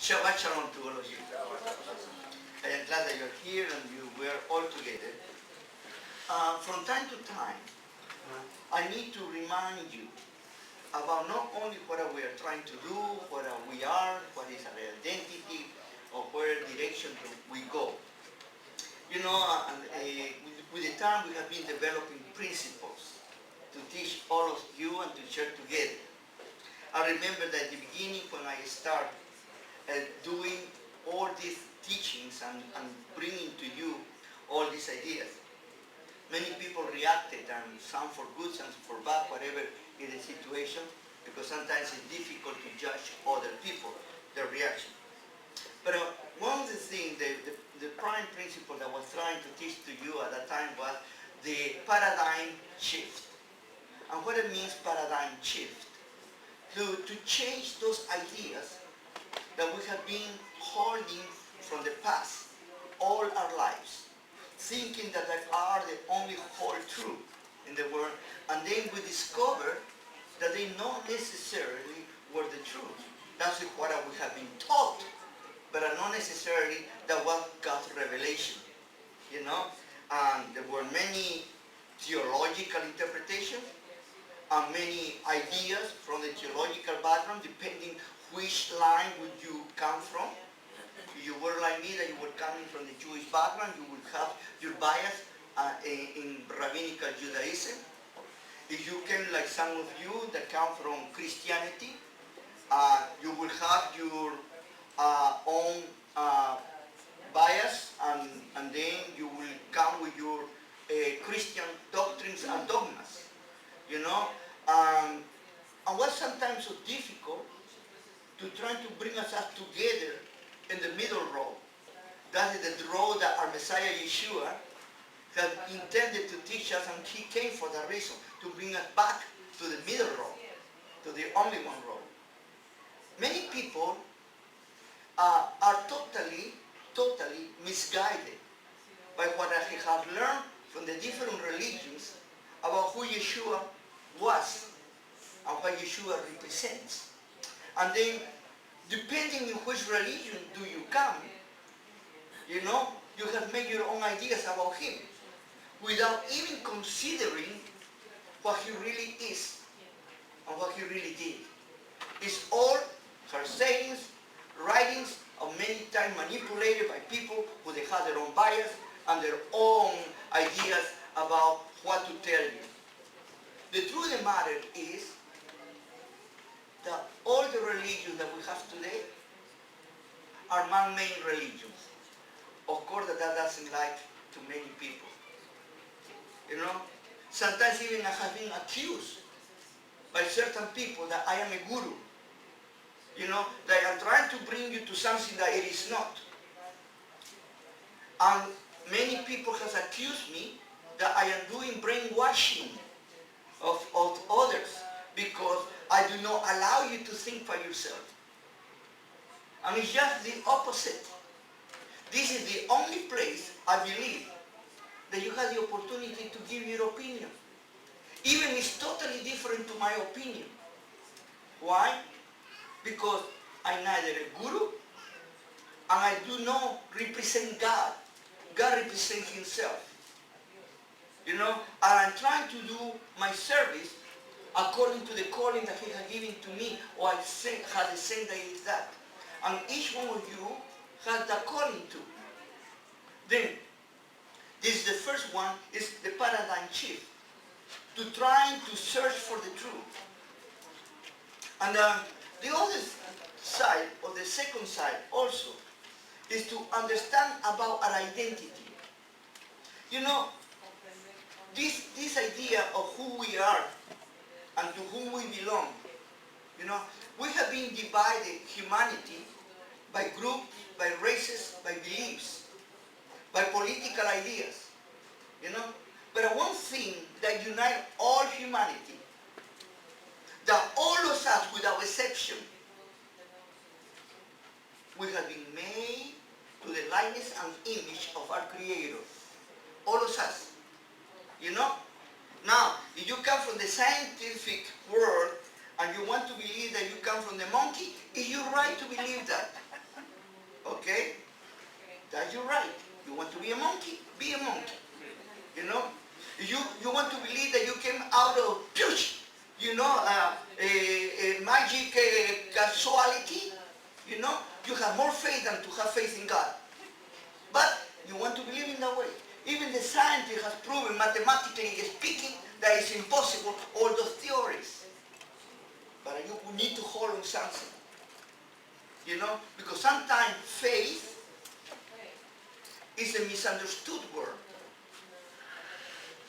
Shabbat Shalom to all of you. I am glad that you're here and we are all together. From time to time, I need to remind you about not only what we are trying to do, what we are, what is our identity, or where direction we go. You know, with the time we have been developing principles to teach all of you and to share together. I remember that at the beginning when I started doing all these teachings and bringing to you all these ideas, many people reacted, and some for good, some for bad, whatever is the situation, because sometimes it's difficult to judge other people, their reaction. But one of the things, the prime principle that I was trying to teach to you at that time was the paradigm shift. And what it means, paradigm shift, to change those ideas that we have been holding from the past all our lives, thinking that they are the only whole truth in the world, and then we discover that they not necessarily were the truth. That's what we have been taught, but not necessarily that was God's revelation, you know. And there were many theological interpretations and many ideas from the theological background, depending which line would you come from. If you were like me, that you were coming from the Jewish background, you would have your bias in rabbinical Judaism. If you came like some of you that come from Christianity, you will have your own bias, and then you will come with your Christian doctrines and dogmas, you know. And what's sometimes so difficult to try to bring us up together in the middle road. That is the road that our Messiah Yeshua had intended to teach us, and he came for that reason, to bring us back to the middle road, to the only one road. Many people are totally misguided by what they have learned from the different religions about who Yeshua was and what Yeshua represents. And then, depending on which religion do you come, you know, you have made your own ideas about him without even considering what he really is and what he really did. It's all her sayings, writings, of many times manipulated by people who they have their own bias and their own ideas about what to tell you. The truth of the matter is that all the religions that we have today are man-made religions. Of course that doesn't like to many people. You know, sometimes even I have been accused by certain people that I am a guru. You know, that I am trying to bring you to something that it is not. And many people have accused me that I am doing brainwashing of others because I do not allow you to think for yourself. And it's just the opposite. This is the only place, I believe, that you have the opportunity to give your opinion. Even it's totally different to my opinion. Why? Because I'm neither a guru, and I do not represent God. God represents himself. You know, and I'm trying to do my service according to the calling that he has given to me, or I have the same that is that. And each one of you has that calling too. Then, this is the first one, is the paradigm shift, to trying to search for the truth. And the other side, or the second side also, is to understand about our identity. You know, this idea of who we are and to whom we belong, you know, we have been divided, humanity, by groups, by races, by beliefs, by political ideas, you know. But one thing that unites all humanity, that all of us, without exception, we have been made to the likeness and image of our Creator. All of us, you know. Now, if you come from the scientific world and you want to believe that you come from the monkey, it's your right to believe that. have more faith than to have faith in God. But you want to believe in that way. Even the scientists have proven, mathematically speaking, that it's impossible, all those theories. But you need to hold on something. You know, because sometimes faith is a misunderstood word.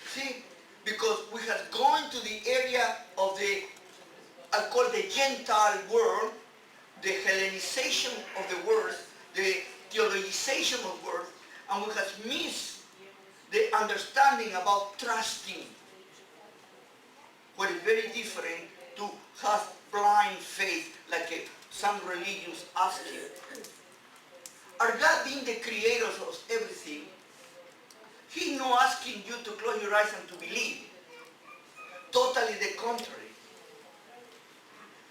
See, because we have gone to the area of the, I call the Gentile world, the Hellenization of the word, the theologization of words, and we have missed the understanding about trusting, what is very different to have blind faith, like some religions ask you. Are God being the creator of everything? He's not asking you to close your eyes and to believe. Totally the contrary.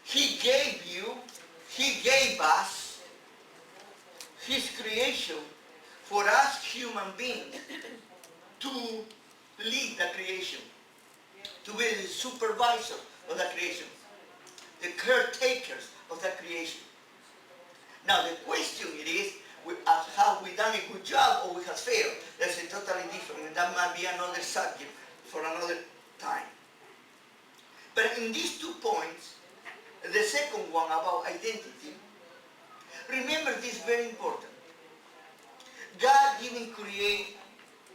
He gave us His creation for us human beings to lead the creation, to be the supervisor of the creation, the caretakers of the creation. Now the question is, have we done a good job or we have failed? That's a totally different, and that might be another subject for another time. But in these 2 points, the second one about identity, remember this very important. God didn't create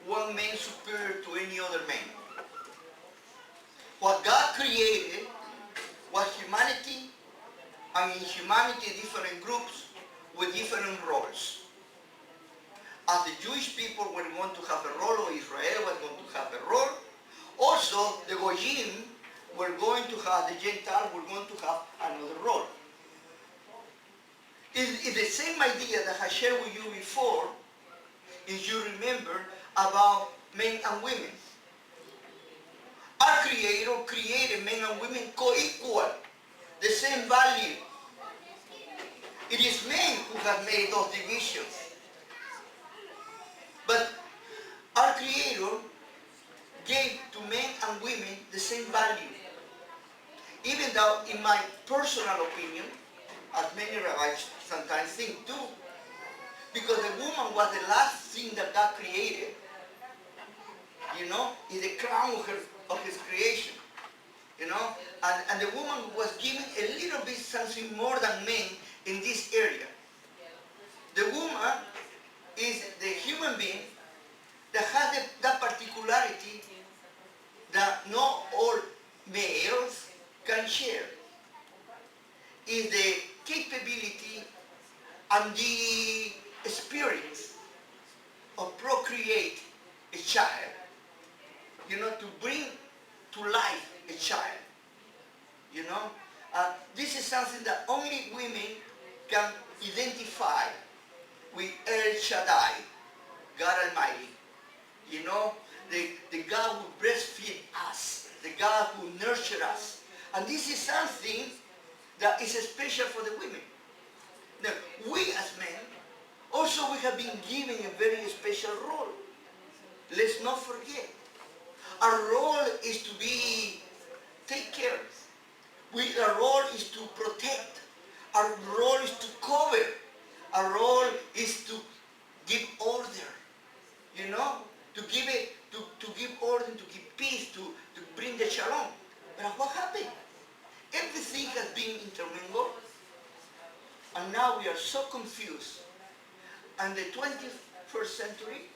one man superior to any other man. What God created was humanity, and in humanity different groups with different roles. As the Jewish people were going to have a role, or Israel was going to have a role, also the Goyim were going to have, the Gentiles were going to have another role. It's the same idea that I shared with you before, if you remember, about men and women. Our Creator created men and women co-equal, the same value. It is men who have made those divisions. But our Creator gave to men and women the same value. Even though, in my personal opinion, as many rabbis sometimes think too, because the woman was the last thing that God created, you know, is the crown of His creation, you know, and the woman was given a little bit something more than men in this area. The woman is the human being that has that particularity that not all males can share. Is the capability and the experience of procreate a child, you know, to bring to life a child, you know. This is something that only women can identify with El Shaddai, God Almighty, you know, the God who breastfeed us, the God who nurtured us. And this is something that is special for the women. Now, we as men, also we have been given a very special role. Let's not forget. Our role is to take care. Our role is to protect. Our role is to cover. Our role is to give order. You know, to give order, to give peace, to bring the shalom. But what happened? Everything has been intermingled, and now we are so confused. And the 21st century,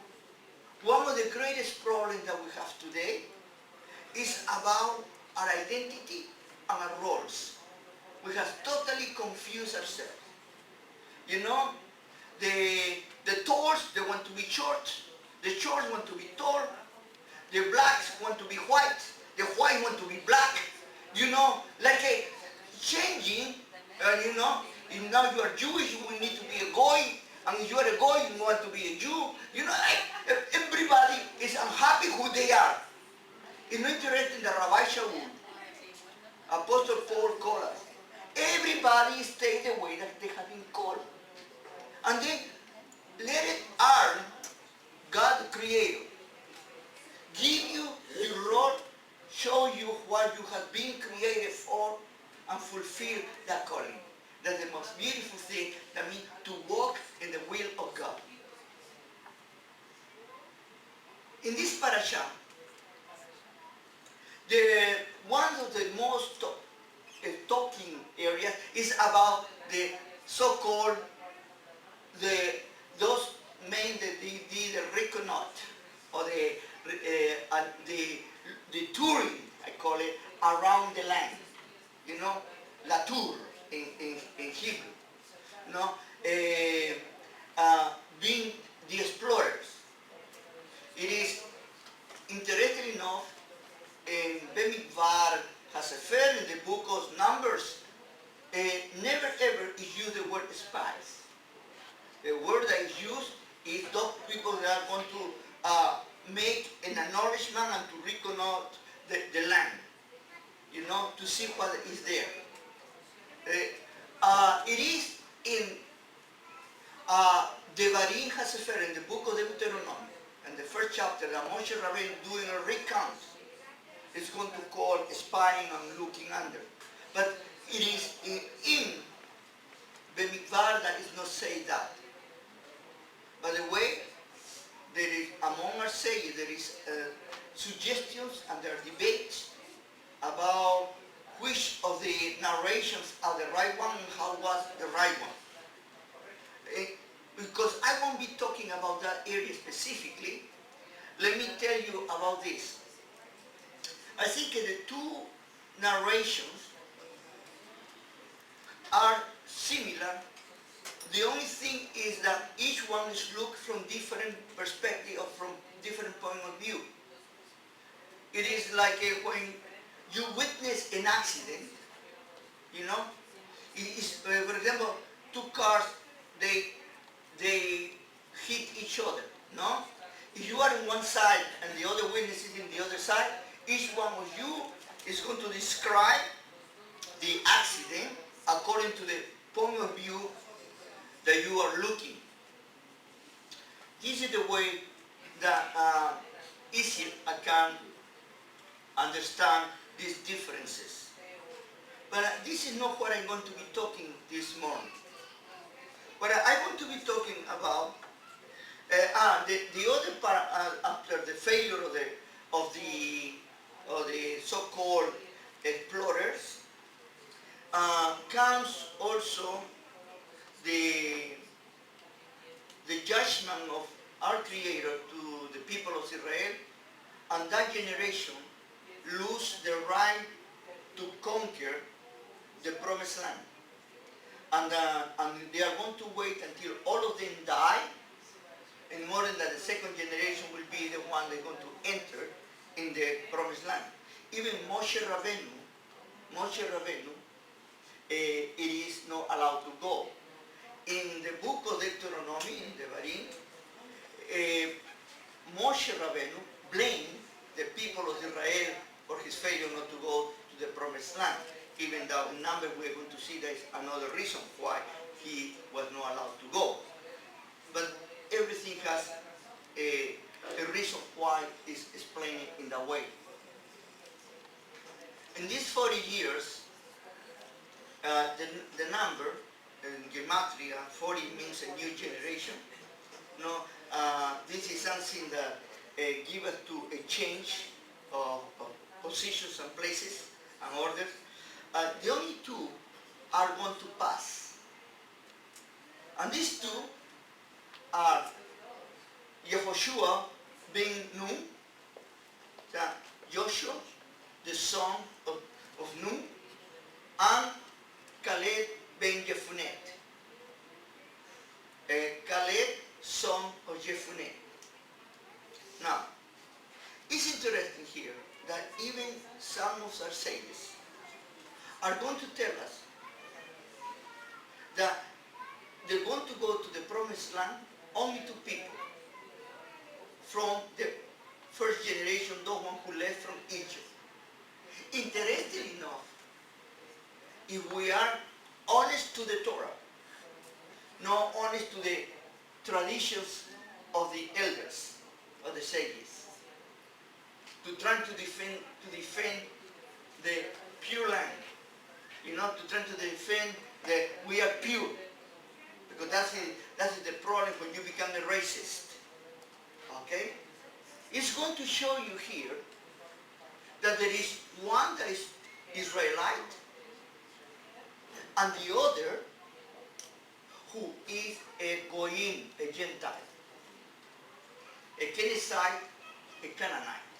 one of the greatest problems that we have today is about our identity and our roles. We have totally confused ourselves. You know, the talls, they want to be short, the short want to be tall, the blacks want to be white, the white want to be black. You know, like a changing, you know, if now you are Jewish, you will need to be a goy, and if you are a goy, you want to be a Jew. You know, everybody is unhappy who they are. It's not interesting that Rabbi Shaul, Apostle Paul called us. Everybody stay the way that they have been called. And then let it earn God the Creator. Give you your role, show you what you have been created for, and fulfill that calling. That's the most beautiful thing, that means to walk those men that they did the reconnoit or the touring, I call it, around the land. You know, la tour in Hebrew. You know, being the explorers. It is interesting enough in Bemidbar Hasefer, in the book of Numbers, never ever is used the word spies. The word that is used is those people that are going to make an acknowledgement and to reconnoit the land, you know, to see what is there. It is in Devarim Hasefer, in the book of Deuteronomy, in the first chapter, that Moshe Rabbeinu doing a recount. It's going to call spying and looking under. But it is in Bemidbar that is not say that. By the way, there is among our sages, there is suggestions and there are debates about which of the narrations are the right one and how was the right one. Because I won't be talking about that area specifically, let me tell you about this. I think the two narrations are similar. The only thing is that each one is looked from different perspective or from different point of view. It is like when you witness an accident, you know, it is, for example, two cars, they hit each other, no? If you are on one side and the other witness is in the other side, each one of you is going to describe the accident according to the point of view that you are looking. This is the way that easy I can understand these differences. But this is not what I'm going to be talking this morning. What I'm going to be talking about, the other part after the failure of the so-called explorers, comes also the judgment of our Creator to the people of Israel, and that generation lose the right to conquer the promised land. And they are going to wait until all of them die in order that the second generation will be the one that's going to enter in the promised land. Even Moshe Rabbeinu, it is not allowed to go. In the book of Deuteronomy, in Devarim, Moshe Rabbeinu blamed the people of Israel for his failure not to go to the promised land. Even though in number we're going to see there's another reason why he was not allowed to go. But everything has a reason why it's explained in that way. In these 40 years, the number in Gematria, 40 means a new generation. No, this is something that gives us to a change of positions and places and orders. The only two are going to pass. And these two are Yehoshua ben Nun, Joshua, the son of Nun, and Caleb ben Jephunneh. Caleb, son of Jephunneh. Now, it's interesting here that even some of our sages are going to tell us that they're going to go to the promised land only to people from the first generation, those one who left from Egypt. Interesting enough, if we are honest to the Torah, not honest to the traditions of the elders, of the sages, to try to defend the pure land, you know, to try to defend that we are pure, because that's the problem when you become a racist. Okay, it's going to show you here that there is one that is Israelite, and the other who is a Goyim, Gentile. A Kenizzite, a Canaanite.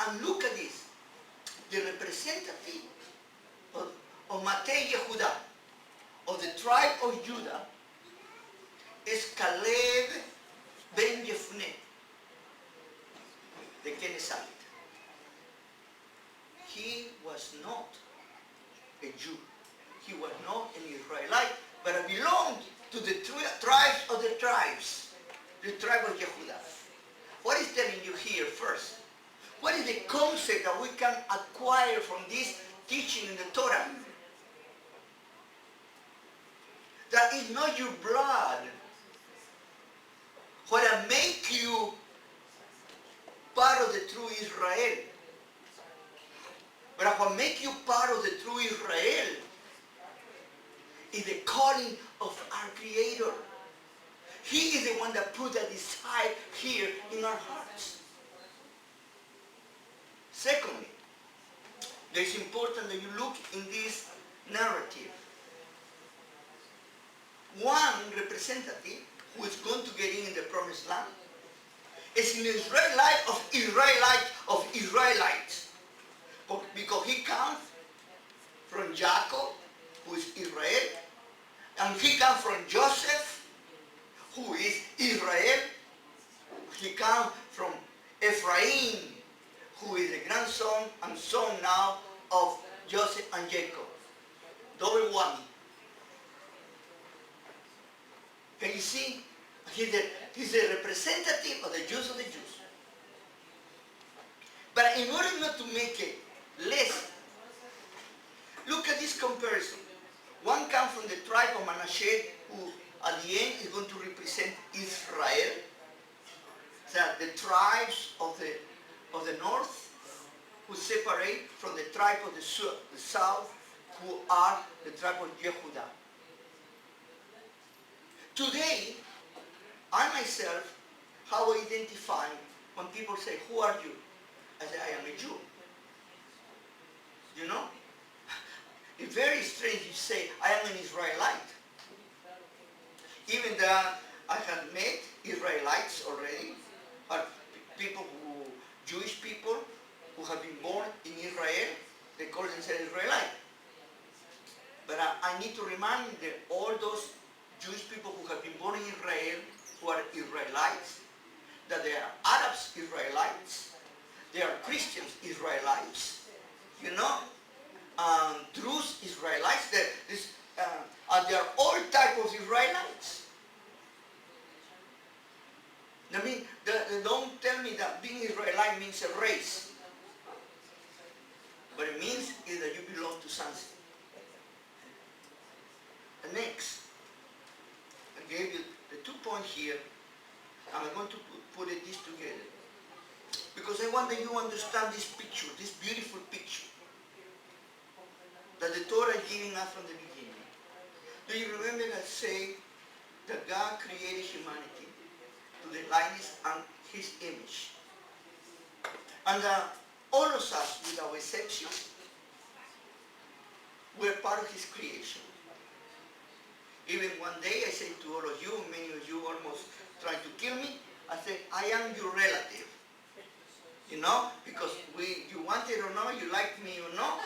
And look at this. The representative of Matei Yehuda, of the tribe of Judah, is Caleb ben Yefuneh, the Kenizzite. He was not a Jew. He was not an Israelite, but belonged to the tribes of the tribes, the tribe of Yehuda. What is telling you here first? What is the concept that we can acquire from this teaching in the Torah? That is not your blood what make you part of the true Israel. But what make you part of the true Israel is the calling of our Creator. He is the one that put that desire here in our hearts. Secondly, it is important that you look in this narrative. One representative who is going to get in the promised land is an Israelite of Israelites. Because he comes from Jacob, who is Israel, and he comes from Joseph, who is Israel. He comes from Ephraim, who is the grandson and son now of Joseph and Jacob. Double one. Can you see? He's a representative of the Jews of the Jews. But in order not to make it less, look at this comparison. One comes from the tribe of Manasseh, who at the end is going to represent Israel. That the tribes of the north who separate from the tribe of the south, who are the tribe of Yehuda. Today, I myself, how I identify when people say, who are you? I say, I am a Jew. You know? It's very strange you say, I am an Israelite. Even though I have met Israelites already, or people Jewish people who have been born in Israel, they call themselves Israelite. But I need to remind all those Jewish people who have been born in Israel, who are Israelites, that they are Arabs Israelites, they are Christians Israelites, you know, Druze Israelites, and they are all types of Israelites. I mean, don't tell me that being Israelite means a race. What it means is that you belong to something. And next, I gave you the 2 points here, and I'm going to put this together. Because I want that you understand this picture, this beautiful picture, that the Torah is giving us from the beginning. Do you remember that say that God created humanity to the likeness and His image? And all of us, without exception, were part of His creation. Even one day I said to all of you, many of you almost tried to kill me, I said, I am your relative. You know, because you want it or not, you like me or not,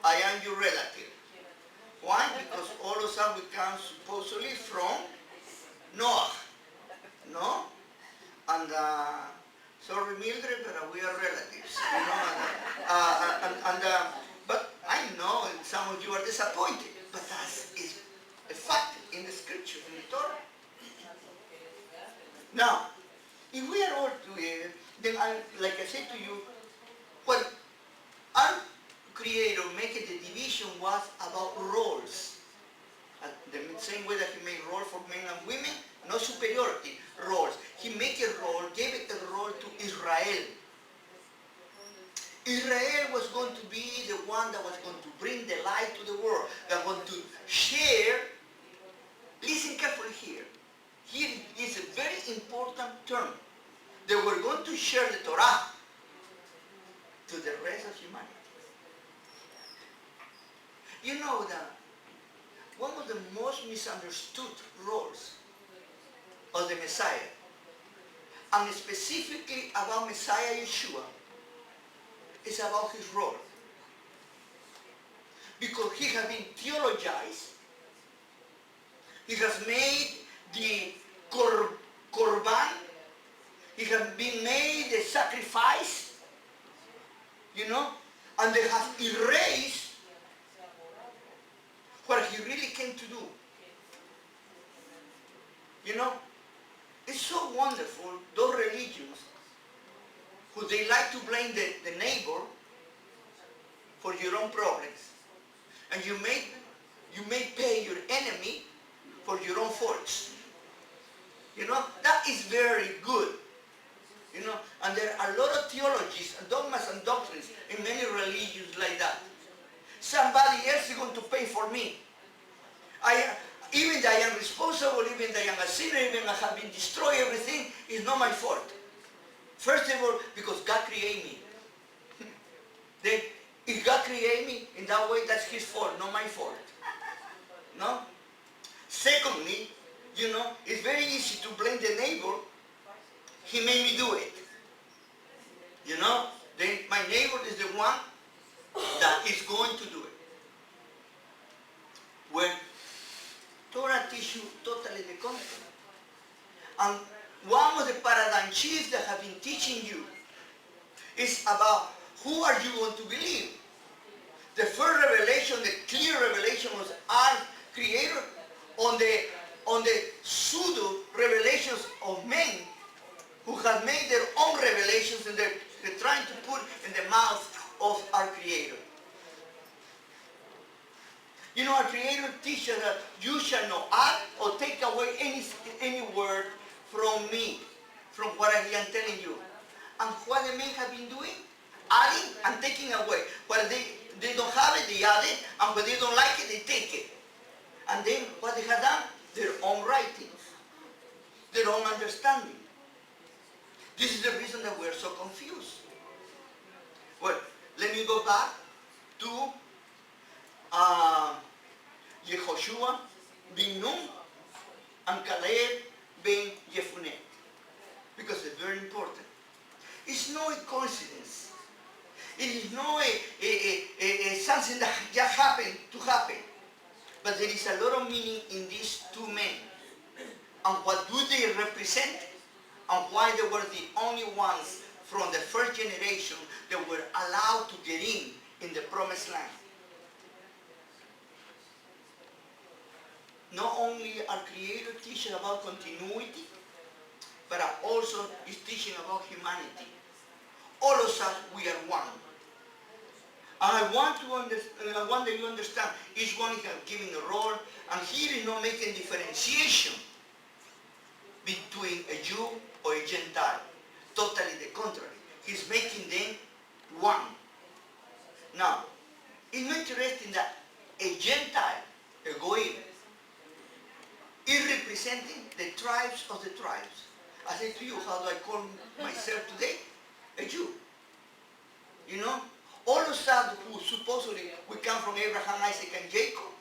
I am your relative. Why? Because all of us we come supposedly from Noah. No? And sorry Mildred, but we are relatives. You know, but I know some of you are disappointed, but that is a fact in the scriptures, in the Torah. Now, if we are all together, then like I said to you, what our Creator making the division was about roles. The same way that He made roles for men and women, no superiority, roles. He made a role, gave it a role to Israel. Israel was going to be the one that was going to bring the light to the world, that was going to share. Listen carefully here. Here is a very important term. They were going to share the Torah to the rest of humanity. You know that one of the the most misunderstood roles of the Messiah, and specifically about Messiah Yeshua, is about his role. Because he has been theologized, he has made the korban, he has been made the sacrifice, and they have erased what he really came to do. It's so wonderful, those religions, who they like to blame the neighbor for your own problems. And you may pay your enemy for your own faults. That is very good. And there are a lot of theologies, dogmas and doctrines in many religions like that. Somebody else is going to pay for me. Even though I am responsible, even though I am a sinner, even I have been destroyed, everything is not my fault. First of all, because God created me. Then, if God created me in that way, that's his fault, not my fault. No? Secondly, it's very easy to blame the neighbor. He made me do it. Then my neighbor is the one that is going to do it. When Torah teaches you totally the contrary. And one of the paradigm shifts that have been teaching you is about who are you going to believe. The first revelation, the clear revelation was our Creator, on the pseudo revelations of men who have made their own revelations and they're trying to put in the mouth of our Creator. Our Creator teaches that you shall not add or take away any word from me, from what I am telling you. And what the men have been doing? Adding and taking away. What they don't have it, they add it, and when they don't like it, they take it. And then what they have done? Their own writings, their own understanding. This is the reason that we're so confused. Well, let me go back to Yehoshua bin Nun and Caleb bin Jephunneh, because it's very important. It's not a coincidence. It is not something that just happened to happen. But there is a lot of meaning in these two men. And what do they represent? And why they were the only ones from the first generation that were allowed to get in the promised land. Not only our Creator teaches about continuity, but also is teaching about humanity. All of us, we are one. And I want that you understand each one is giving a role, and here is not making differentiation between a Jew or a Gentile. Totally the contrary. He's making them one. Now, it's not interesting that a Gentile, a Goim, is representing the tribes of the tribes. I say to you, how do I call myself today? A Jew. All of us who supposedly we come from Abraham, Isaac, and Jacob.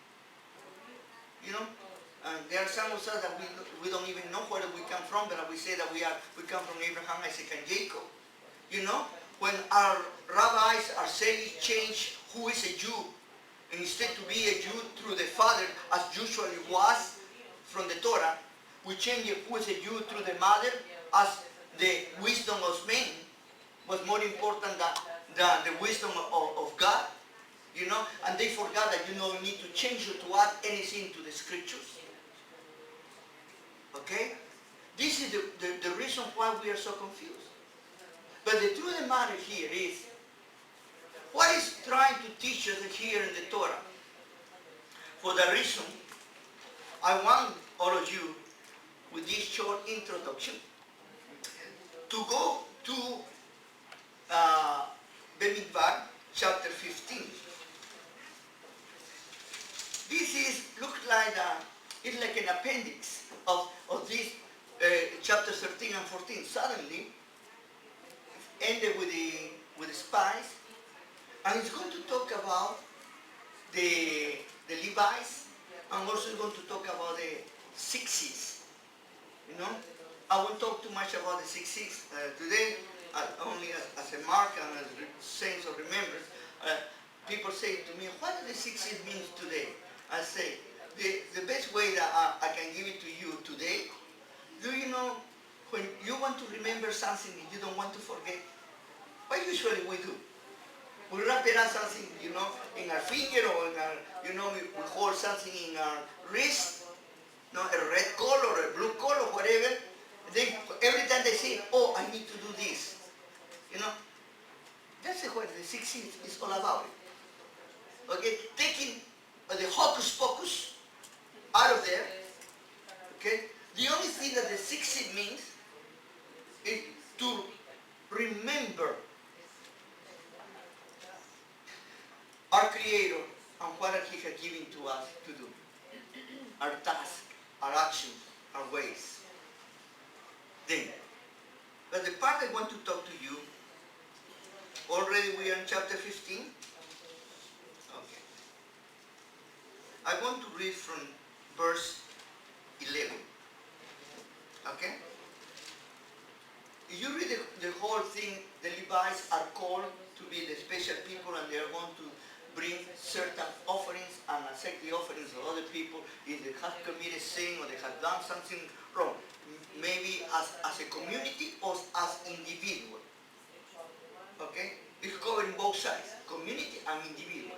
And there are some of us that we don't even know where we come from, but we say that we come from Abraham, Isaac, and Jacob. When our rabbis, our sages change who is a Jew, and instead to be a Jew through the father, as usually was from the Torah, we change who is a Jew through the mother, as the wisdom of men was more important than the wisdom of God. And they forgot that you don't need to change or to add anything to the scriptures. Okay? This is the reason why we are so confused. But the truth of the matter here is, what is trying to teach us here in the Torah? For that reason, I want all of you, with this short introduction, to go to Bemidbar, chapter 15. This looks like it's like an appendix of this chapter 13 and 14. Suddenly, ended with the spies, and it's going to talk about the Levites I'm also going to talk about the 6 You know, I won't talk too much about the 6 today, only as a mark and as sense of remembrance. People say to me, what do the 6 mean today? I say, the best way that I can give it to you today, do you know, when you want to remember something that you don't want to forget, what usually we do? We wrap it up something, in our finger or in our, we hold something in our wrist, a red color or a blue color, whatever. And then every time they say, oh, I need to do this, that's what the 16th is all about. Okay, taking the hocus pocus out of there. Okay, the only thing that the 16th means is to remember our Creator and what He has given to us to do. Our tasks, our actions, our ways. Then, but the part I want to talk to you, already we are in chapter 15. Okay. I want to read from verse 11. Okay? If you read the whole thing, the Levites are called to be the special people, and they are going to bring certain offerings and accept the offerings of other people if they have committed sin or they have done something wrong. Maybe as a community or as individual. Okay? It's covering both sides, community and individual.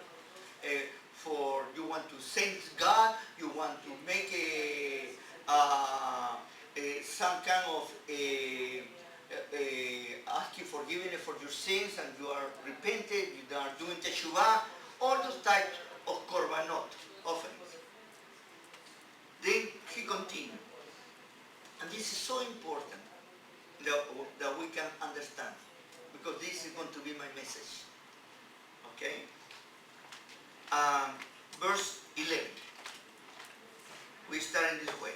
For you want to thank God, you want to make some kind of asking forgiveness for your sins, and you are repented, you are doing teshuvah, all those types of korbanot offerings. Then he continued, and this is so important that we can understand, because this is going to be my message. Okay? Verse 11. We start in this way.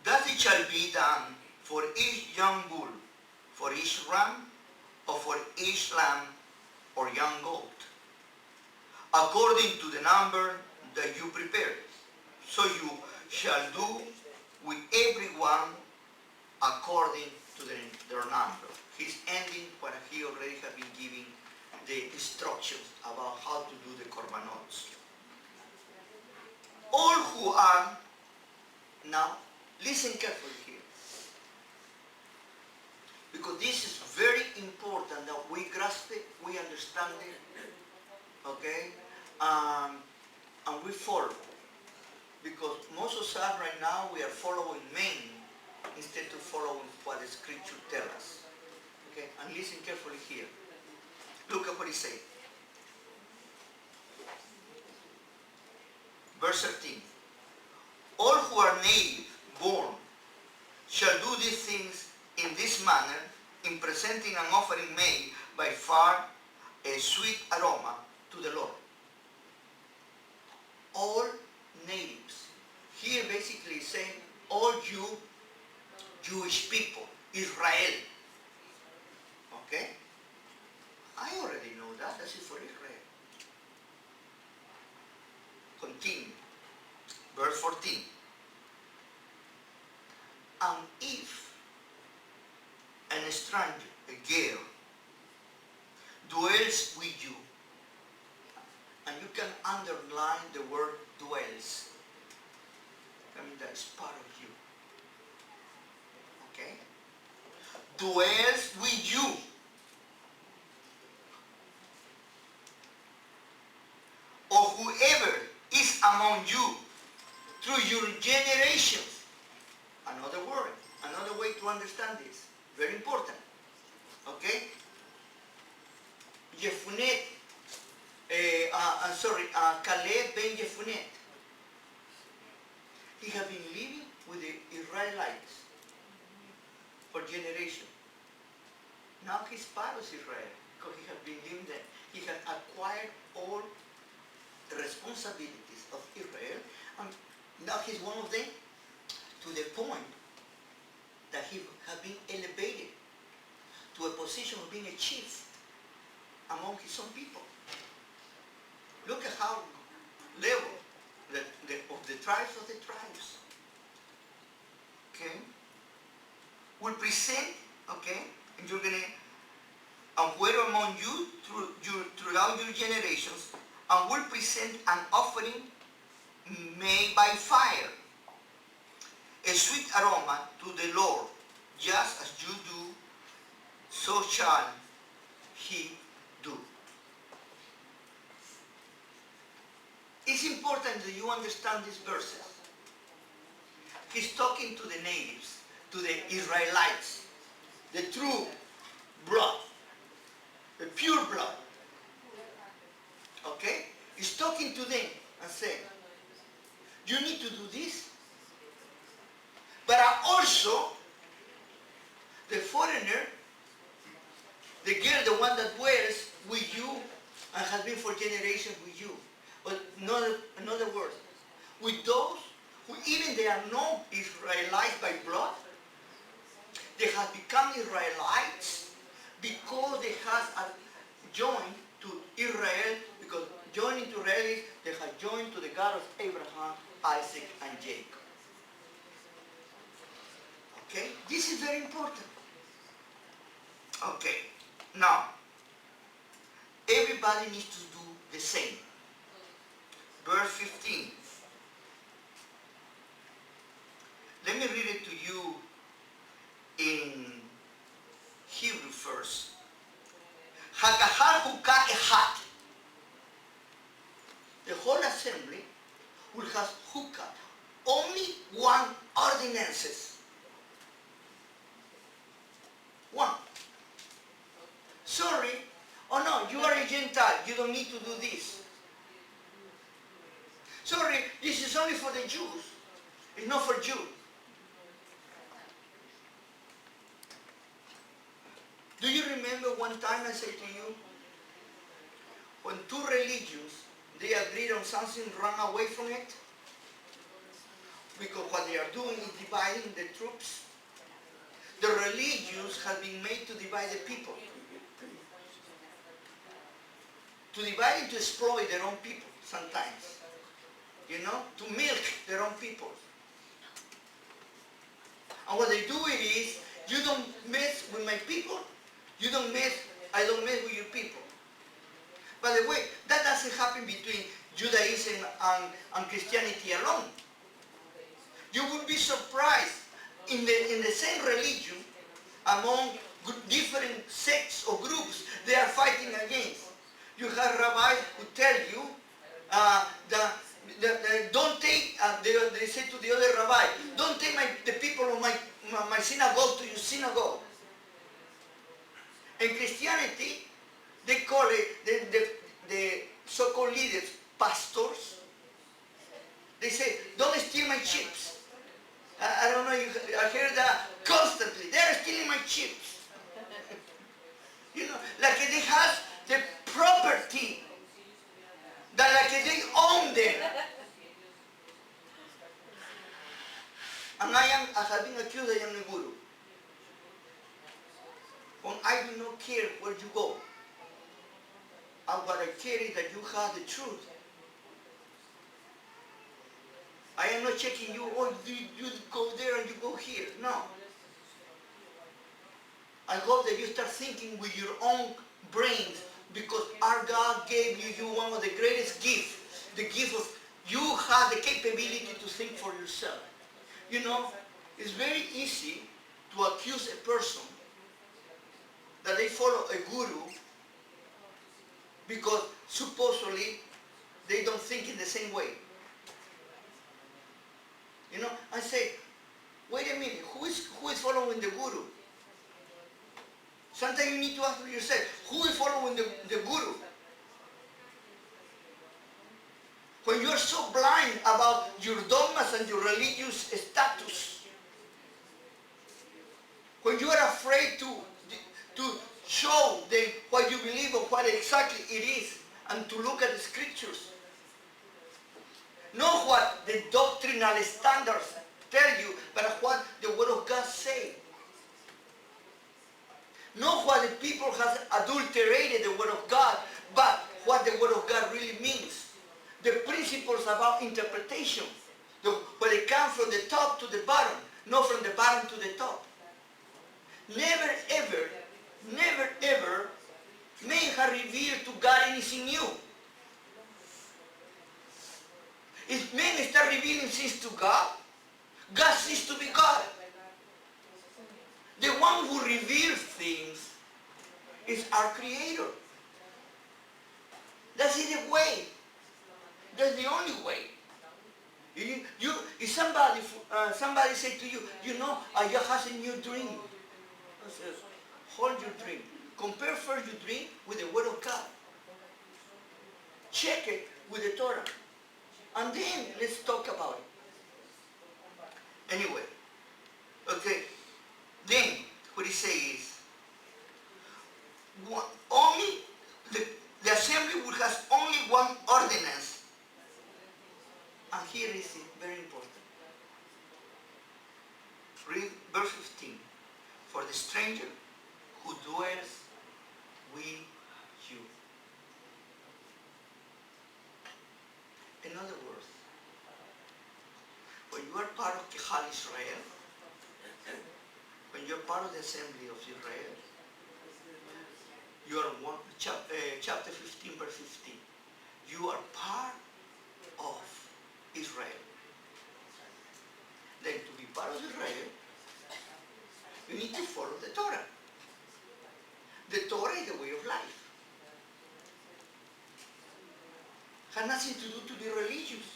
Thus it shall be done for each young bull, for each ram, or for each lamb or young goat, according to the number that you prepare. So you shall do with everyone according to their number. He's ending what he already has been giving the instructions about how to do the korbanos. All who are, now listen carefully here, because this is very important that we grasp it, we understand it, okay, and we follow, because most of us right now we are following men instead of following what the scripture tells us. Okay, and listen carefully here. Look at what he said. Verse 13. All who are native born shall do these things in this manner, in presenting an offering made by far a sweet aroma to the Lord. All natives. Here basically saying all you Jewish people, Israel. Okay? I already know that. That's it for Israel. Continue. Verse 14. And if a stranger, a girl, dwells with you, and you can underline the word dwells. I mean, that's part of you. Okay? Dwells with you. Or whoever is among you through your generations. Another word, another way to understand this. Very important. Okay? Yefunet, Caleb ben Yefunet. He has been living with the Israelites for generations. Now he's part of Israel because he has been living there. He has acquired all the responsibilities of Israel, and now he's one of them, to the point that he has been elevated to a position of being a chief among his own people. Look at how level of the tribes of the tribes. Okay? Will present, okay, and you're gonna, and where among you throughout your generations, and will present an offering made by fire, a sweet aroma to the Lord, just as you do, so shall he do. It's important that you understand these verses. He's talking to the natives, to the Israelites, the true blood, the pure blood. Okay? He's talking to them and saying, you need to do this. But also, the foreigner, the girl, the one that wears with you and has been for generations with you. But in other words, with those who even they are not Israelites by blood, they have become Israelites because they have joined to Israel, because joining to Israel is they have joined to the God of Abraham, Isaac, and Jacob. Okay? This is very important. Okay. Now, everybody needs to do the same. Verse 15. Let me read it to you in Hebrew first. Hakahar hukah echad. The whole assembly will have hukah, only one ordinances. One. Sorry, oh no, you are a Gentile, you don't need to do this. Sorry, this is only for the Jews, it's not for Jews. Do you remember one time I said to you, when two religions, they agreed on something, run away from it? Because what they are doing is dividing the troops. The religions have been made to divide the people. To divide and to exploit their own people sometimes. You know, to milk their own people. And what they do it is, you don't mess with my people, I don't mess with your people. By the way, that doesn't happen between Judaism and Christianity alone. You would be surprised in the same religion, among different sects or groups, they are fighting against. You have rabbis who tell you don't take, they say to the other rabbi, don't take the people of my synagogue to your synagogue. In Christianity, they call it, the so-called leaders, pastors. They say, don't steal my chips. I don't know, I hear that constantly. They're stealing my chips. You know, like they have the property, that like they own them. And I have been accused I am a guru. When I do not care where you go. And what I care is that you have the truth. I am not checking you, oh, you go there and you go here. No. I hope that you start thinking with your own brains, because our God gave you one of the greatest gifts. The gift of you have the capability to think for yourself. You know, it's very easy to accuse a person that they follow a guru because supposedly they don't think in the same way. You know, I say, wait a minute, who is following the guru? Sometimes you need to ask yourself, who is following the guru? When you are so blind about your dogmas and your religious status, when you are afraid to show them what you believe or what exactly it is, and to look at the scriptures, not what the doctrinal standards tell you, but what the Word of God says. Not what the people have adulterated the Word of God, but what the Word of God really means. the principles about interpretation, where they come from the top to the bottom, not from the bottom to the top. Never ever, man has revealed to God anything new. If men start revealing things to God, God ceases to be God. The one who reveals things is our Creator. That's the way. That's the only way. If somebody say to you, I just had a new dream. I says, hold your dream. Compare first your dream with the Word of God. Check it with the Torah. And then let's talk about it. Anyway, okay. Then what he says is, only the assembly will have only one ordinance. And here is it, very important. Read verse 15. For the stranger who dwells with you. In other words, when you are part of Kehal Israel, when you're part of the assembly of Israel, you are chapter 15, verse 15. You are part of Israel. Then to be part of Israel, you need to follow the Torah. The Torah is the way of life. Has nothing to do to be religious.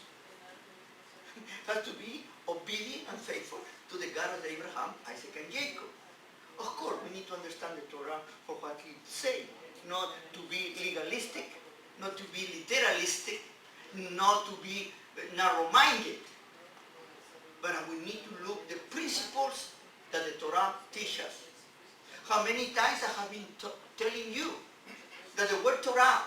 Has to be obedient and faithful to the God of Abraham, Isaac, and Jacob. Of course, we need to understand the Torah for what it says, not to be legalistic, not to be literalistic, not to be narrow-minded. But we need to look at the principles that the Torah teaches. How many times I have been telling you that the word Torah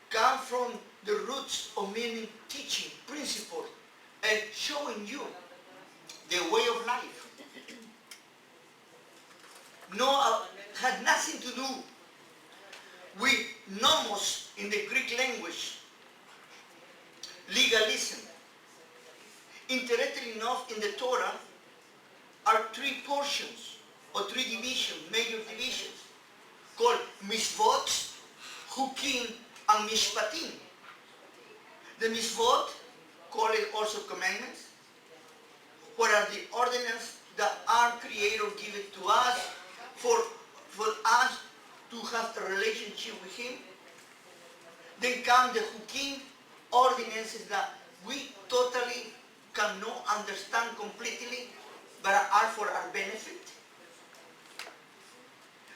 comes from the roots of meaning, teaching, principles, and showing you the way of life. Had nothing to do with nomos in the Greek language, legalism. Interestingly enough, in the Torah are three portions or three divisions, major divisions, called mitzvot, hukim, and mishpatim. The mitzvot, call it also commandments, what are the ordinances that our Creator given to us for us to have a relationship with Him. Then come the hukim, ordinances that we totally cannot understand completely, but are for our benefit.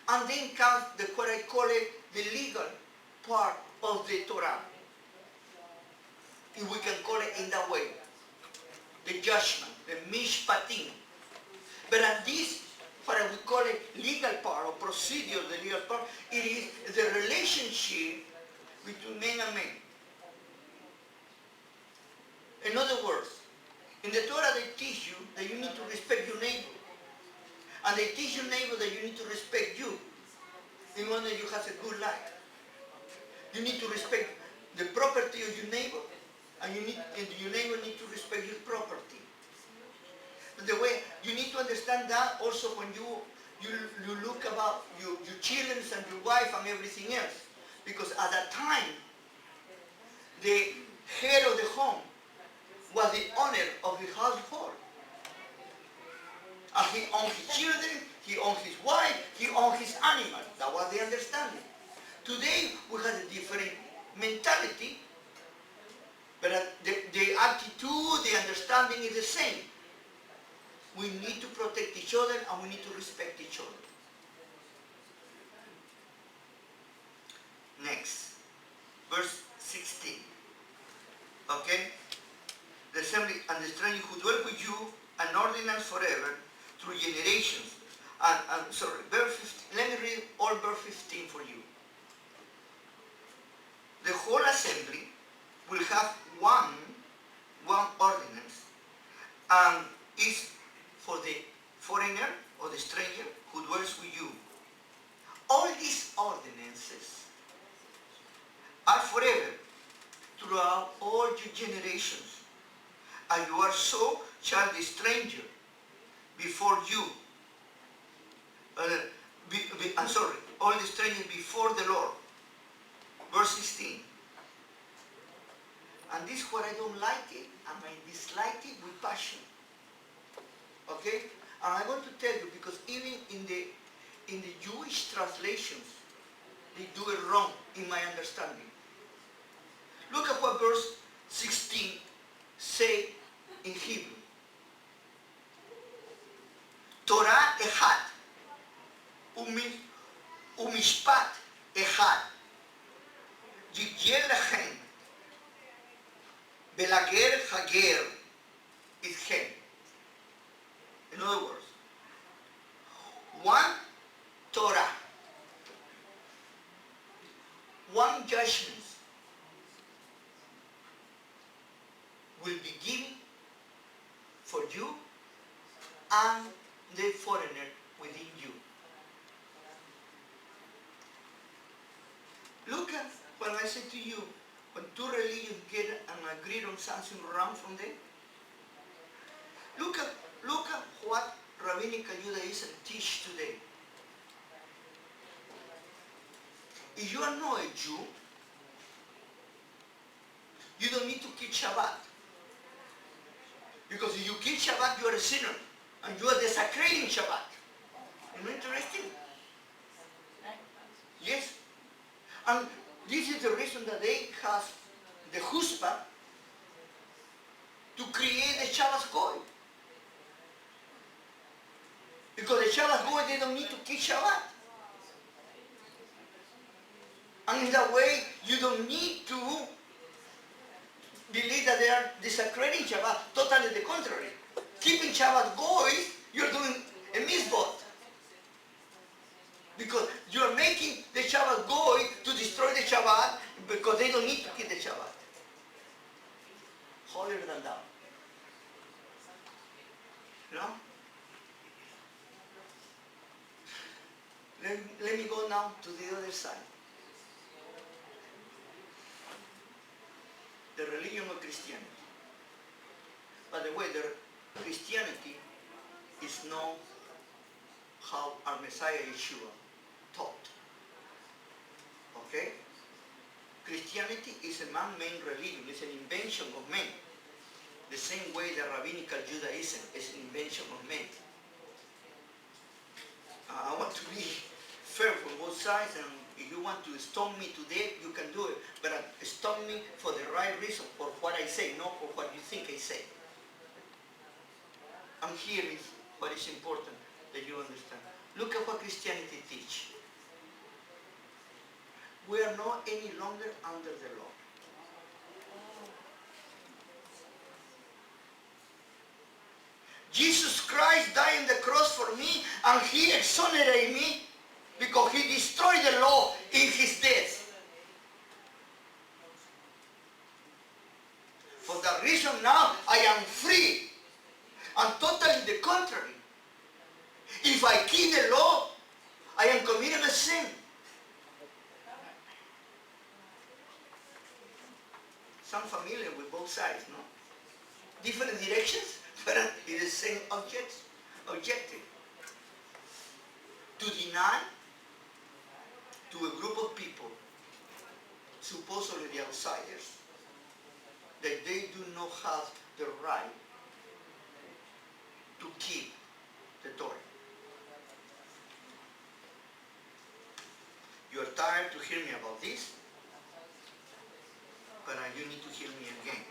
And then comes what I call it the legal part of the Torah. If we can call it in that way. The judgment, the mishpatim. But at this, what we call it legal part or procedure, the legal part, it is the relationship between man and man. In other words, in the Torah they teach you that you need to respect your neighbor. And they teach your neighbor that you need to respect you in order that you have a good life. You need to respect the property of your neighbor, and your neighbor needs to respect your property. But the way you need to understand that also when you look about your children and your wife and everything else. Because at that time, the head of the home was the owner of the household. And he owned his children, he owned his wife, he owned his animals. That was the understanding. Today, we have a different mentality, but the attitude, the understanding is the same. We need to protect each other and we need to respect each other. Next, verse 16. Okay? The assembly and the stranger who dwell with you, an ordinance forever, through generations. Verse 15. Let me read all verse 15 for you. The whole assembly will have one ordinance, and is for the foreigner or the stranger who dwells with you. All these ordinances are forever, throughout all your generations. And you are so shall the stranger before you. I'm sorry, all the strangers before the Lord. Verse 16. And this is what I don't like it, and I dislike it with passion. Okay? And I want to tell you, because even in the Jewish translations, they do it wrong in my understanding. Look at what verse 16 say in Hebrew. Torah echad, umishpat echad, yigyer lechem, belager hager itchem. In other words, one Torah, one judgment will be given for you and the foreigner within you. Look at what I said to you, when two religions get and agree on something wrong from them. Look at what rabbinical Judaism teach today. If you are not a Jew, you don't need to keep Shabbat. Because if you keep Shabbat, you are a sinner. And you are desecrating Shabbat. Isn't it interesting? Yes. And this is the reason that they have the chutzpah to create a Shabbat goy. Because the Shabbat goy, they don't need to keep Shabbat. And in that way, you don't need to believe that they are desecrating Shabbat. Totally the contrary. Keeping Shabbat goy, you're doing a misbot. Because you're making the Shabbat goy to destroy the Shabbat because they don't need to keep the Shabbat. Holier than thou. You know? Let me go now to the other side. The religion of Christianity. By the way, the Christianity is not how our Messiah Yeshua taught. Okay? Christianity is a man-made religion. It's an invention of men. The same way that rabbinical Judaism is an invention of men. I want to be fair from both sides, and if you want to stone me to death, you can do it. But stone me for the right reason, for what I say, not for what you think I say. And here is what is important that you understand. Look at what Christianity teach. We are not any longer under the law. Jesus Christ died on the cross for me, and he exonerated me because he destroyed the law in his death. For that reason now I am free. And totally the contrary. If I keep the law, I am committing a sin. Some familiar with both sides, no? Different directions, but it is the same objective. To deny to a group of people, supposedly the outsiders, that they do not have the right to keep the Torah. You are tired to hear me about this, but you need to hear me again.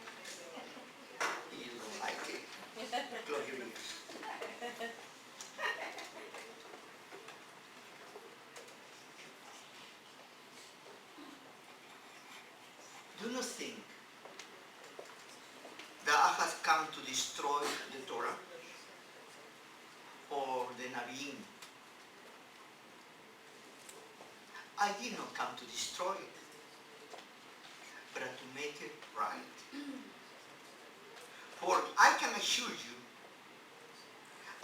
If you don't like it, close your ears. Do not think that I have come to destroy the Torah or the Naviim. I did not come to destroy it, but to make it right. For I can assure you,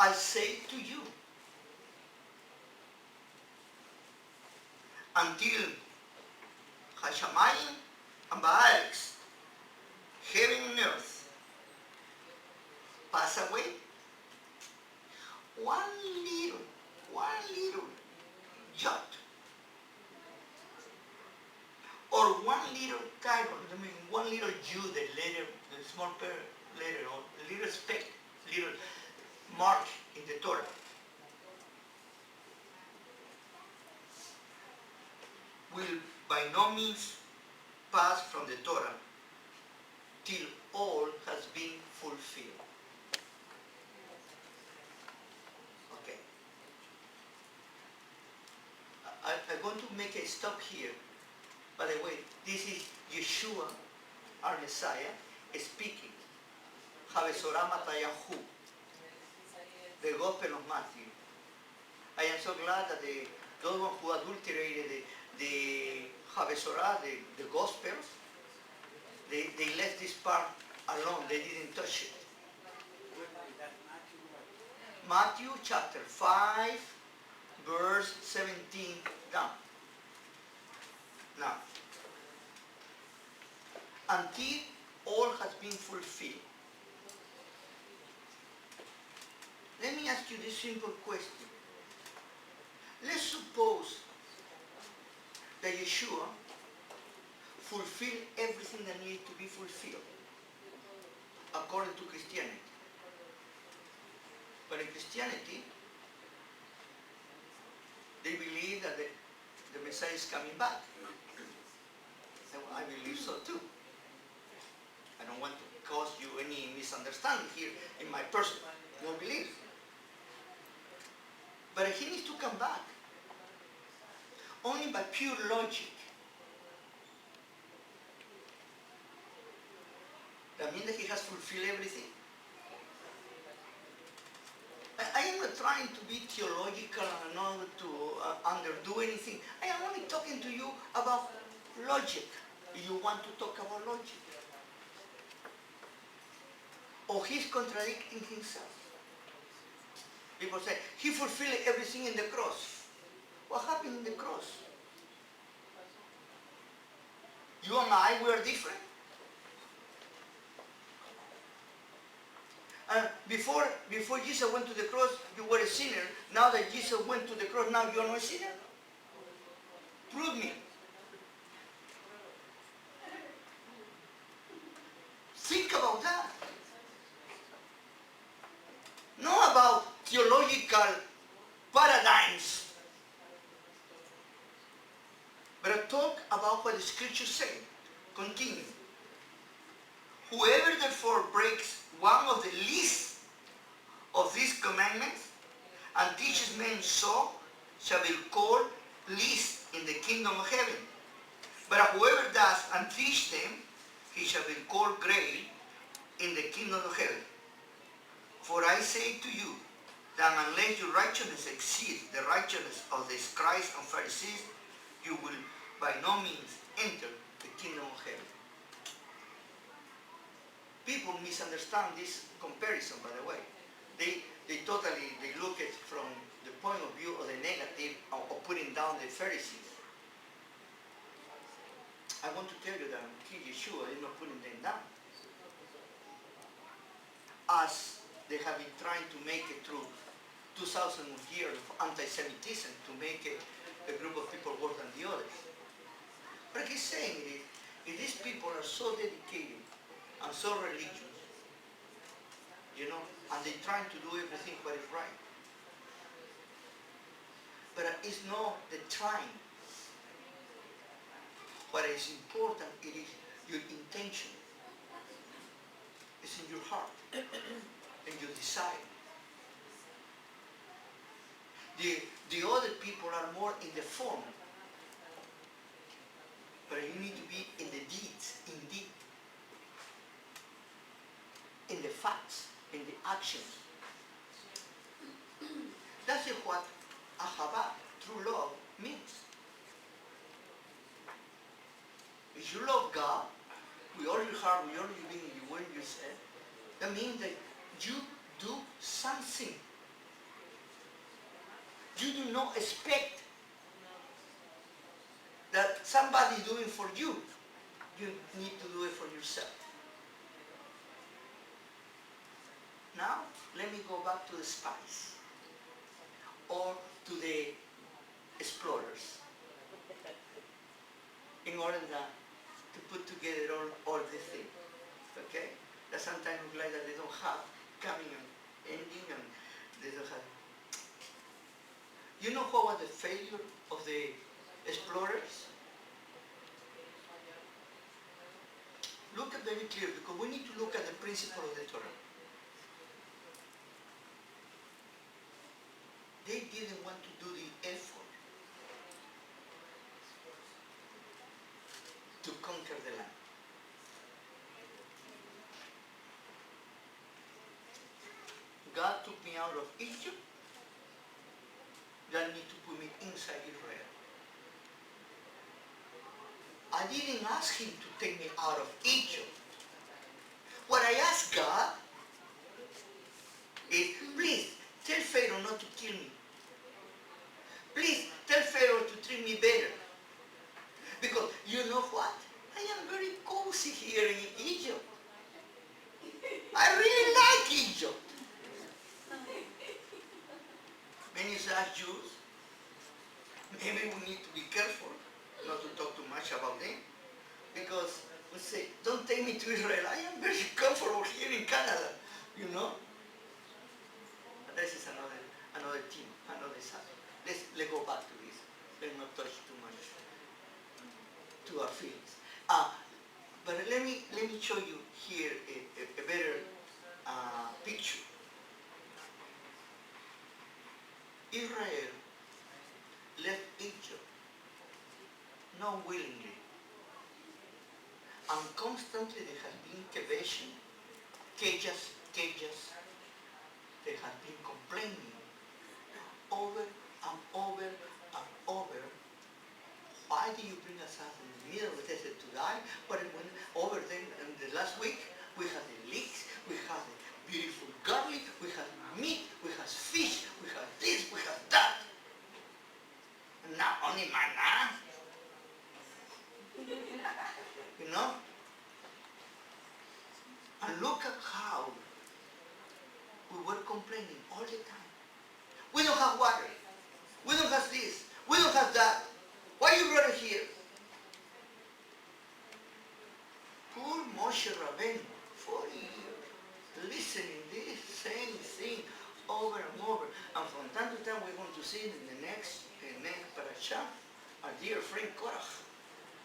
I say to you, until Hashamayim and Baaretz heaven and earth pass away, one little jot, or one little type, one little Jew, the letter, the small letter, or little speck, little mark in the Torah, will by no means pass from the Torah till all has been fulfilled. Okay. I'm going to make a stop here. By the way, this is Yeshua, our Messiah, speaking. Habesorah Matayahu, the Gospel of Matthew. I am so glad that those one who adulterated the Habesorah, the Gospels, they left this part alone. They didn't touch it. Matthew chapter 5, verse 17 down. Now, until all has been fulfilled. Let me ask you this simple question. Let's suppose that Yeshua fulfilled everything that needed to be fulfilled according to Christianity. But in Christianity, they believe that the Messiah is coming back. And I believe so too. I don't want to cause you any misunderstanding here in my personal belief. But he needs to come back only by pure logic. That means that he has fulfilled everything. I am not trying to be theological and not to underdo anything. I am only talking to you about logic. You want to talk about logic? Or he's contradicting himself. People say, he fulfilled everything in the cross. What happened in the cross? You and I were different. Before Jesus went to the cross, you were a sinner. Now that Jesus went to the cross, now you are not a sinner? Prove me. Think about that. Not about theological paradigms, but talk about what the scriptures say. Continue. Whoever therefore breaks one of the least of these commandments and teaches men so shall be called least in the kingdom of heaven. But whoever does and teach them, he shall be called great in the kingdom of heaven. For I say to you that unless your righteousness exceeds the righteousness of the scribes and Pharisees, you will by no means enter the kingdom of heaven. People misunderstand this comparison, by the way. They look at it from the point of view of the negative of putting down the Pharisees. I want to tell you that King Yeshua is not putting them down. As they have been trying to make it through 2,000 years of anti-Semitism to make a group of people worse than the others. But he's saying is, if these people are so dedicated and so religious, and they're trying to do everything what is right. But it's not the trying. What is important, it is your intention. It's in your heart and your desire. The other people are more in the form, but you need to be in the deeds, indeed. In the facts, in the actions. That's what ahava, true love, means. If you love God, with all your heart, with all your being, you will yourself, that means that you do something. You do not expect that somebody is doing for you. You need to do it for yourself. let me go back to the spies or to the explorers in order to put together all these things. Okay? That sometimes look like that they don't have coming and ending and they don't have. You know what was the failure of the explorers? Look at very clear, because we need to look at the principle of the Torah. They didn't want to do the effort to conquer the land. God took me out of Egypt. God need to put me inside Israel. I didn't ask him to take me out of Egypt. What I asked God is, please, tell Pharaoh not to kill me. Please, tell Pharaoh to treat me better. Because you know what? I am very cozy here in Egypt. I really like Egypt. Many such Jews, maybe we need to be careful not to talk too much about them, because we say, don't take me to Israel. I am very comfortable here in Canada, you know. But this is another theme, another subject. Let's go back to this. Let's not touch too much to our feelings. But let me show you here a better picture. Israel left Egypt not willingly, and constantly there has been cages. They have been complaining over and over and over. Why do you bring us out in the middle of the desert to die? But when over there in the last week, we had the leeks, we had the beautiful garlic, we had meat, we had fish, we had this, we had that. And now only manna. You know? And look at how we were complaining all the time. We don't have water. We don't have this. We don't have that. Why you brought it here? Poor Moshe Rabbeinu, 40 years, listening this same thing over and over. And from time to time we're going to see in the next parasha our dear friend Korach.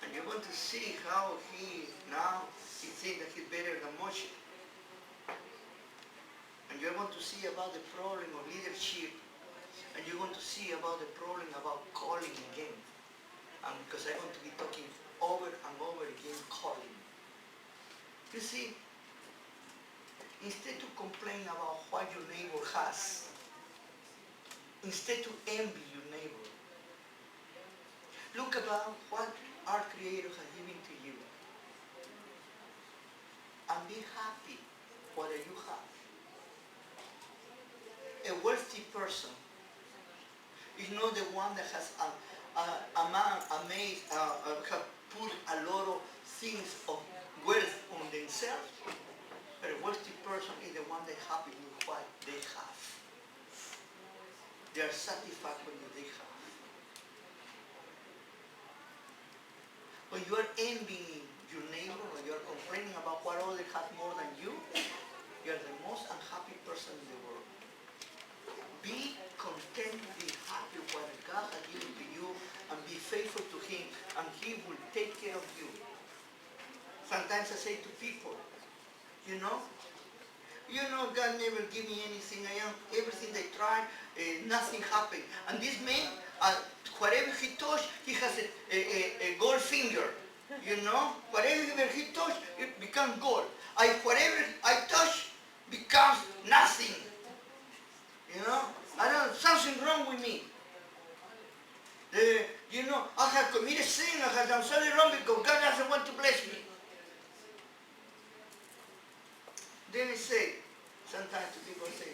And you're going to see how he thinks that he's better than Moshe. And you're going to see about the problem of leadership. And you're going to see about the problem about calling again. Because I'm going to be talking over and over again, calling. You see, instead to complain about what your neighbor has, instead to envy your neighbor, look about what our Creator has given to you. And be happy whatever you have. A wealthy person is not the one that has have put a lot of things of wealth on themselves. But a wealthy person is the one that's happy with what they have. They are satisfied with what they have. When you are envying your neighbor, when you are complaining about what others have more than you are the most unhappy person in the world. Be content, be happy with what God has given to you, and be faithful to Him, and He will take care of you. Sometimes I say to people, you know, God never gave me anything. Everything they tried, nothing happened. And this man, whatever he touched, he has a gold finger. You know, whatever he touched, it becomes gold. Whatever I touch becomes nothing. You know, something wrong with me. I have committed sin. I have done something wrong because God doesn't want to bless me. Then I say, sometimes people say,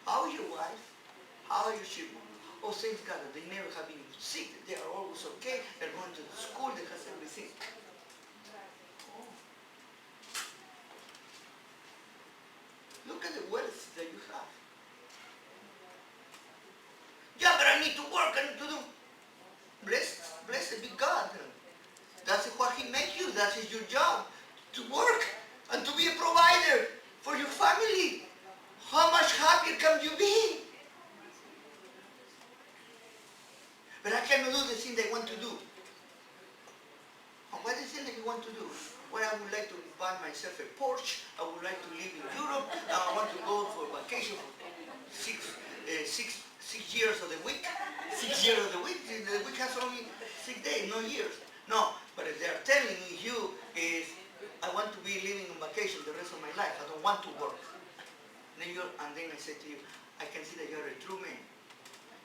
how is your wife? How are your children? Oh, thank God, they never have been sick. They are always okay. They're going to school. They have everything. Oh. Look at the wealth that you have. myself a Porsche. I would like to live in Europe. And I want to go for vacation for 6 years of the week. 6 years of the week. The week has only 6 days, no years. No, but if they are telling you is, I want to be living on vacation the rest of my life. I don't want to work. And then I said to you, I can see that you're a true man.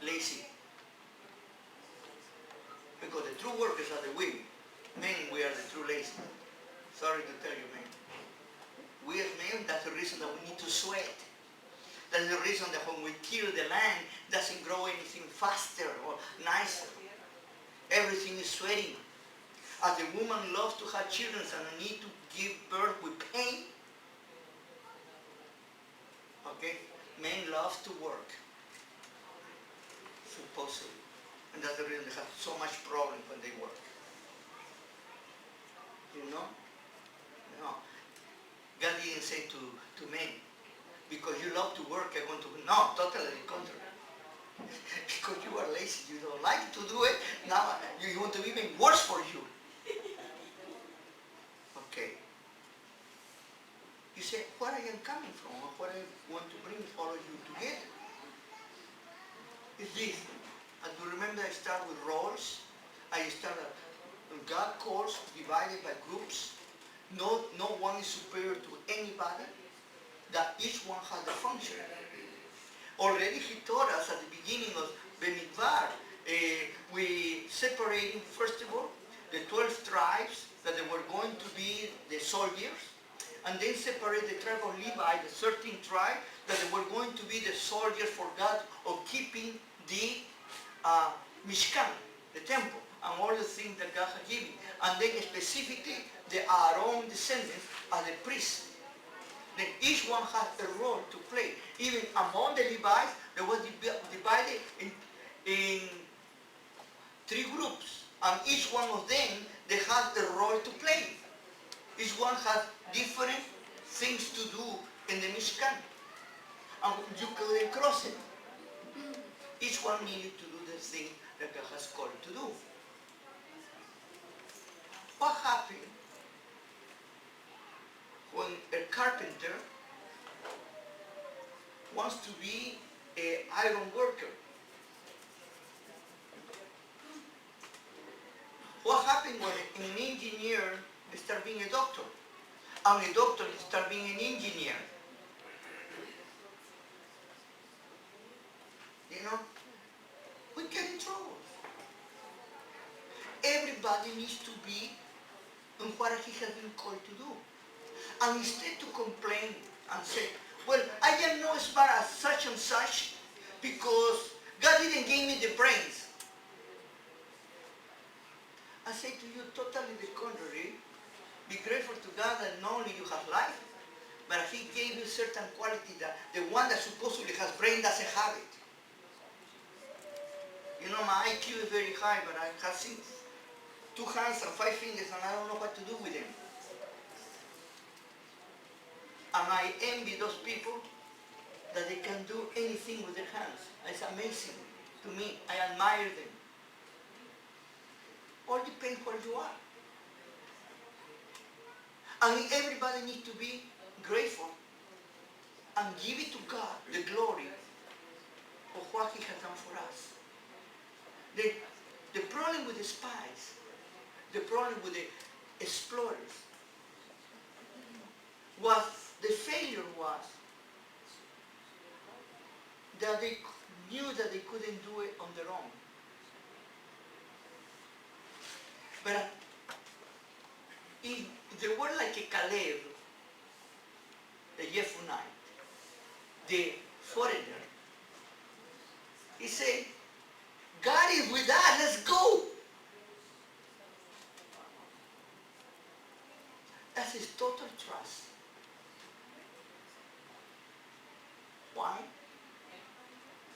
Lazy. Because the true workers are the women. Men, we are the true lazy. Sorry to tell you, men. We as men, that's the reason that we need to sweat. That's the reason that when we till the land, it doesn't grow anything faster or nicer. Everything is sweating. As the woman loves to have children and need to give birth with pain, okay, men love to work, supposedly. And that's the reason they have so much problem when they work. You know? No. God didn't say to men, because you love to work, I want to. No, totally the contrary. Because you are lazy, you don't like to do it, now you want to be even worse for you. Okay. You say, where I am coming from, or what I want to bring all of you together. Is this. And you remember I start with roles. I start God calls divided by groups. No one is superior to anybody. That each one has a function. Already he taught us at the beginning of Bemidbar, we separated, first of all, the 12 tribes that they were going to be the soldiers, and then separate the tribe of Levi, the 13th tribe, that they were going to be the soldiers for God of keeping the Mishkan, the temple, and all the things that God had given. And then specifically the Aaron descendants as the priests. Then each one has a role to play. Even among the Levites, they were divided in 3 groups. And each one of them, they have the role to play. Each one has different things to do in the Mishkan. And you couldn't cross it. Each one needed to do the thing that God has called to do. What happened when a carpenter wants to be an iron worker? What happened when an engineer starts being a doctor? And a doctor starts being an engineer? You know, we get in trouble. Everybody needs to be in what he has been called to do. And instead to complain and say, well, I am not as smart as such and such because God didn't give me the brains. I say to you, totally the contrary. Be grateful to God that not only you have life, but he gave you certain quality that the one that supposedly has brain doesn't have it. You know, my IQ is very high, but I have 2 hands and 5 fingers, and I don't know what to do with them. And I envy those people that they can do anything with their hands. It's amazing to me. I admire them. All depends where you are. And everybody needs to be grateful and give it to God the glory of what he has done for us. The problem with the spies, the problem with the explorers, the failure was that they knew that they couldn't do it on their own. But if they were like a Caleb, the Yephunite, the foreigner, he said, God is with us, let's go. That's his total trust. Why?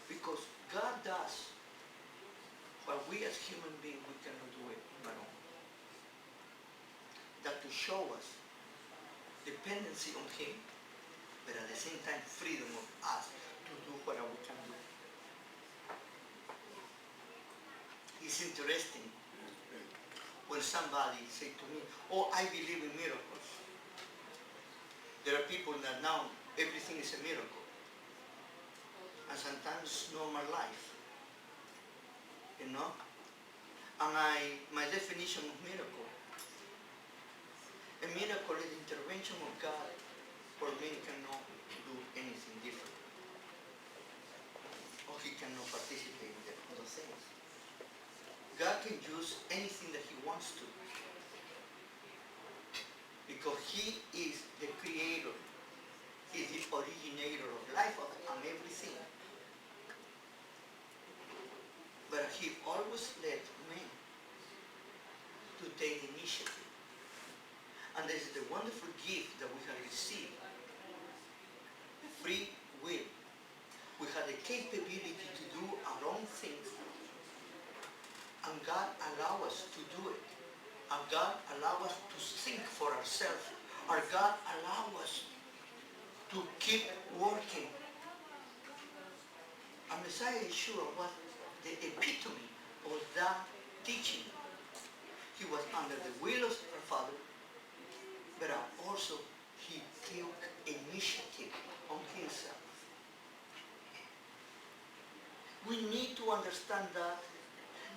Because God does what we as human beings, we cannot do it on our own. That to show us dependency on him, but at the same time freedom of us to do what we can do. It's interesting when somebody say to me, oh, I believe in miracles. There are people that now everything is a miracle. And sometimes normal life. You know? And my definition of miracle, a miracle is the intervention of God where man cannot do anything different. Or he cannot participate in those things. God can use anything that he wants to. Because he is the creator. He is the originator of life and everything. But he always let men to take initiative. And this is the wonderful gift that we have received. Free will. We have the capability to do our own things. And God allows us to do it. And God allows us to think for ourselves. Or God allows us to keep working. And Messiah Yeshua was the epitome of that teaching. He was under the will of our Father, but also he took initiative on himself. We need to understand that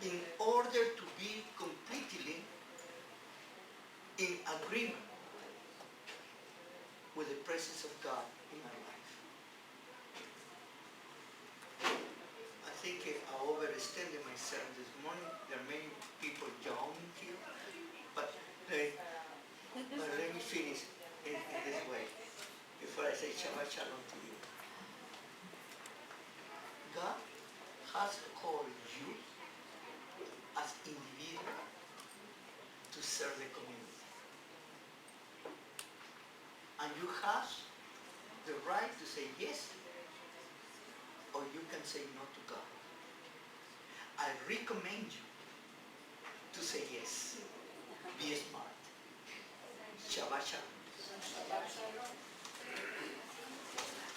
in order to be completely in agreement with the presence of God in our life. I think I overextended myself this morning. There are many people yawning here, but let me finish in this way before I say Shabbat Shalom to you. God has called you as individual to serve the community. And you have the right to say yes, or you can say no to God. I recommend you to say yes. Be smart. Shabbat Shalom.